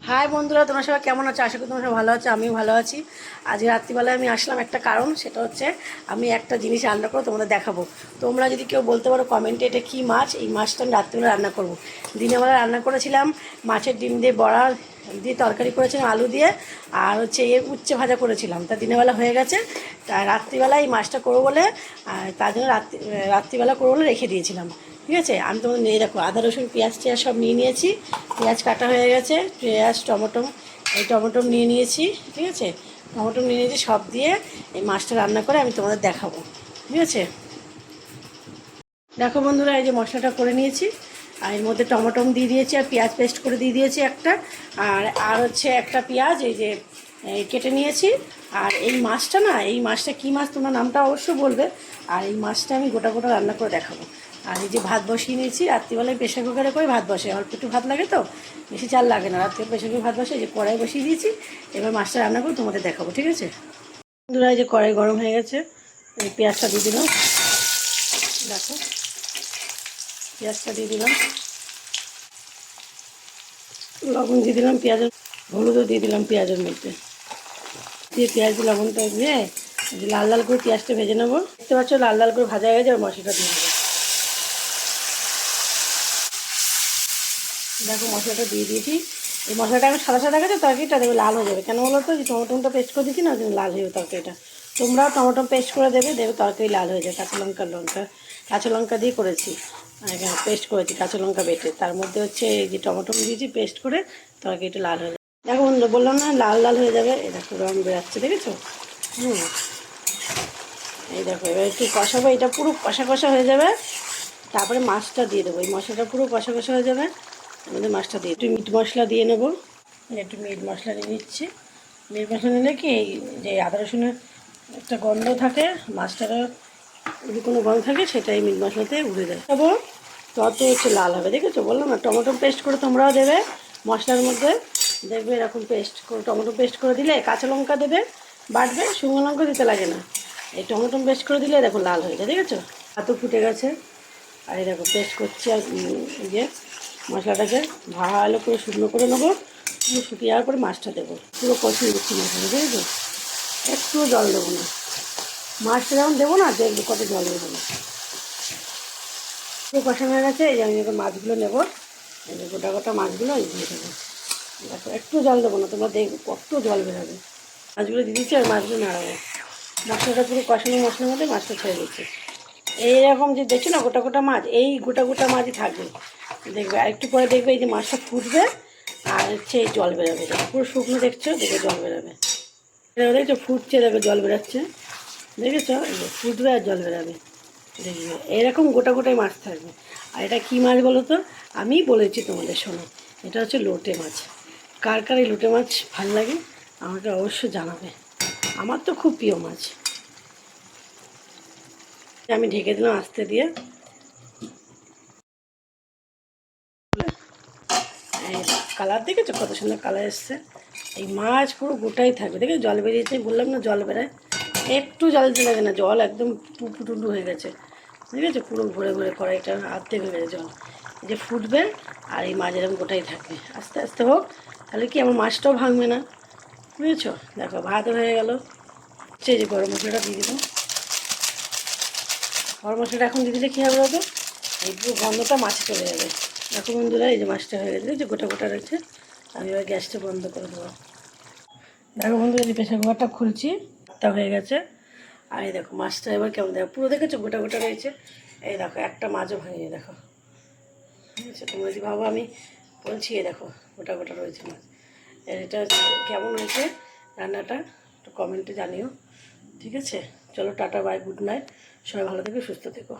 High বন্ধুরা, তোমরা সবাই কেমন আছো? আশা করি তোমরা সবাই ভালো আছো, আমিও ভালো আছি। আজ রাত্রিবেলায় আমি আসলাম একটা কারণ, সেটা হচ্ছে আমি একটা জিনিস রান্না করে তোমাদের দেখাবো। তোমরা যদি কেউ বলতে পারো কমেন্টে এটা কী মাছ, এই মাছটা আমি রাত্রিবেলা রান্না করব। দিনের বেলা রান্না করেছিলাম মাছের ডিম দিয়ে বড়া দিয়ে তরকারি করেছিলাম আলু দিয়ে, আর হচ্ছে উচ্ছে ভাজা করেছিলাম। তা দিনের বেলা হয়ে গেছে, তা রাত্রিবেলা এই মাছটা করবো বলে তার জন্য রাত্রিবেলা করবো বলে রেখে দিয়েছিলাম। ঠিক আছে, আমি তোমাদের নিয়ে দেখো আদা রসুন পেঁয়াজ টেয়াজ সব নিয়ে নিয়েছি। পেঁয়াজ কাটা হয়ে গেছে, পেঁয়াজ টমেটো এই টমেটো নিয়ে নিয়েছি। ঠিক আছে, টমেটো নিয়ে নিয়েছি, সব দিয়ে এই মাছটা রান্না করে আমি তোমাদের দেখাবো। ঠিক আছে, দেখো বন্ধুরা, এই যে মশলাটা করে নিয়েছি, আর এর মধ্যে টমেটো দিয়ে দিয়েছি, আর পেঁয়াজ পেস্ট করে দিয়ে দিয়েছি একটা, আর হচ্ছে একটা পেঁয়াজ এই যে কেটে নিয়েছি। আর এই মাছটা না, এই মাছটা কী মাছ তোমরা নামটা অবশ্যই বলবে। আর এই মাছটা আমি গোটা গোটা রান্না করে দেখাবো। আর এই যে ভাত বসিয়ে নিয়েছি, রাত্রিবেলায় প্রেশার কুকারে করে ভাত বসে, অল্প একটু ভাত লাগে তো, বেশি চাল লাগে না। রাত্রে প্রেশার কুকারে ভাত বসে, এই যে কড়াই বসিয়ে দিয়েছি। এবার মাছটা রান্না করে তোমাদের দেখাবো। ঠিক আছে বন্ধুরা, এই যে কড়াই গরম হয়ে গেছে, এই পেঁয়াজটা দিয়ে দিলাম। দেখো, পেঁয়াজটা দিয়ে দিলাম, লবণ দিয়ে দিলাম, পেঁয়াজের হলুদও দিয়ে দিলাম পেঁয়াজের মধ্যে, দিয়ে পেঁয়াজ লবণটা দিয়ে লাল লাল করে পেঁয়াজটা ভেজে নেবো। দেখতে পাচ্ছ লাল লাল করে ভাজা হয়ে গেছে, মশলাটা দিয়ে দেবো। দেখো মশলাটা দিয়ে দিয়েছি। এই মশলাটা আমি সাদা সাদা গেছে, তরকারিটা দেখবে লাল হয়ে যাবে। কেন বলো তো, যে টমেটোটা পেস্ট করে দিচ্ছি না, ওই জন্য লাল হয়ে যাবে তরকারিটা। তোমরাও টমেটো পেস্ট করে দেবে, দেখবে তরকারি লাল হয়ে যায়। কাঁচা লঙ্কা দিয়ে করেছি, পেস্ট করেছি কাঁচা লঙ্কা বেটে, তার মধ্যে হচ্ছে এই যে টমেটো দিয়েছি পেস্ট করে, তরকারিটা লাল হয়ে যাবে। দেখো বন্ধু, বললাম না লাল লাল হয়ে যাবে। এই দেখো রং বেরাচ্ছে, দেখেছো? এই দেখো, এবার একটু কষাবো, এটা পুরো কষা কষা হয়ে যাবে। তারপরে মাছটা দিয়ে দেবো। এই মশলাটা পুরো কষা কষা হয়ে যাবে, আমাদের মাছটা দিয়ে একটু মিট মশলা দিয়ে নেবো। একটু মিট মশলা দিয়ে নিচ্ছি। মিট মশলা নিলে কি, এই যে আদা রসুনের একটা গন্ধ থাকে, মাছটারও যদি কোনো গন্ধ থাকে সেটা এই মিট মশলাতে উড়ে যায়। তবে তত হচ্ছে লাল হবে। দেখেছো, বললাম না, টমেটো পেস্ট করে তোমরাও দেবে মশলার মধ্যে, দেখবে এরকম পেস্ট করে টমেটো পেস্ট করে দিলে। কাঁচা লঙ্কা দেবে, বাটবে, শুকনো লঙ্কা দিতে লাগে না। এই টমেটো পেস্ট করে দিলে দেখো লাল হয়ে যায়। দেখেছো, এত ফুটে গেছে। আর এই দেখো পেস্ট করছি, আর যে মশলাটাকে ভালো করে শুকনো করে নেবো। পুরো শুকিয়ে যাওয়ার পরে মাছটা দেবো, পুরো কষিয়ে দিচ্ছি মশলা। দেখেছো, একটুও জল দেবো না। মাছটা যখন দেবো না, দেখবো কত জল দেবো না। পুরো কষানো হয়ে গেছে। এই যে আমি যখন মাছগুলো নেবো, এই যে গোটা গোটা মাছগুলো এই দিয়ে দেবো। দেখো একটু জল দেবো না, তোমরা দেখবো কত জল বেরোবে। মাছগুলো দিয়ে দিচ্ছি, আর মাছগুলো নাড়াবো। মশলাটা পুরো কষানো মশলার মধ্যে মাছটা ছেড়ে দিচ্ছি। এইরকম যে দেখছো না গোটা গোটা মাছ, এই গোটা গোটা মাছই থাকবে। দেখবে আর একটু পরে দেখবে এই যে মাছটা ফুটবে, আর হচ্ছে এই জল বেরোবে। পুরো শুকনো দেখছো, দেখে জল বেরোবে। দেখছো ফুটছে, দেখো জল বেরোচ্ছে। দেখেছো, এই যে ফুটবে আর জল বেরোবে। দেখবে এরকম গোটা গোটাই মাছ থাকবে। আর এটা কী মাছ বলো তো? আমি বলেছি তোমাদের, শোনো, এটা হচ্ছে লোটে মাছ। কার কার এই লোটে মাছ ভাল লাগে আমাকে অবশ্যই জানাবে। আমার তো খুব প্রিয় মাছ। আমি ঢেকে দিলাম আস্তে দিয়ে। এই কালার দেখেছো, কত সুন্দর কালার এসছে। এই মাছ পুরো গোটাই থাকবে। দেখে জল বেরিয়েছে, বললাম না জল বেরোয়। একটু জল দিতে লাগে না, জল একদম টুটু হয়ে গেছে। দেখেছো, পুরো ভরে ভরে কড়াইটা আর্ধেক হয়ে গেছে জল। এই যে ফুটবে, আর এই মাছ এরকম গোটাই থাকবে। আস্তে আস্তে হোক, তাহলে কি আমার মাছটাও ভাঙবে না। বুঝেছো, দেখো ভাত হয়ে গেল। সেই যে গরম মশলাটা দিয়ে দিলাম। গরম মশলাটা এখন দিয়ে দিলে কী হবে বলতো, এই পুরো গন্ধটা মাছে চলে যাবে। দেখো বন্ধুরা, এই যে মাছটা হয়ে গেছে, যে গোটা গোটা রয়েছে। আমি এবার গ্যাসটা বন্ধ করে দেবো। দেখো বন্ধুরা, এই যে প্রেশার কুকারটা খুলছি, তা হয়ে গেছে। আর এই দেখো মাছটা এবার কেমন, দেখো পুরো দেখেছো গোটা গোটা রয়েছে। এই দেখো একটা মাছও ভাঙিয়ে, দেখো। ঠিক আছে, তোমরা যদি ভাবো আমি বলছি, এই দেখো গোটা গোটা রয়েছে মাছ। এটা কেমন হয়েছে রান্নাটা একটু কমেন্টে জানিও। ঠিক আছে, চলো টাটা, বাই, গুড নাইট। সবাই ভালো থেকো, সুস্থ থেকো।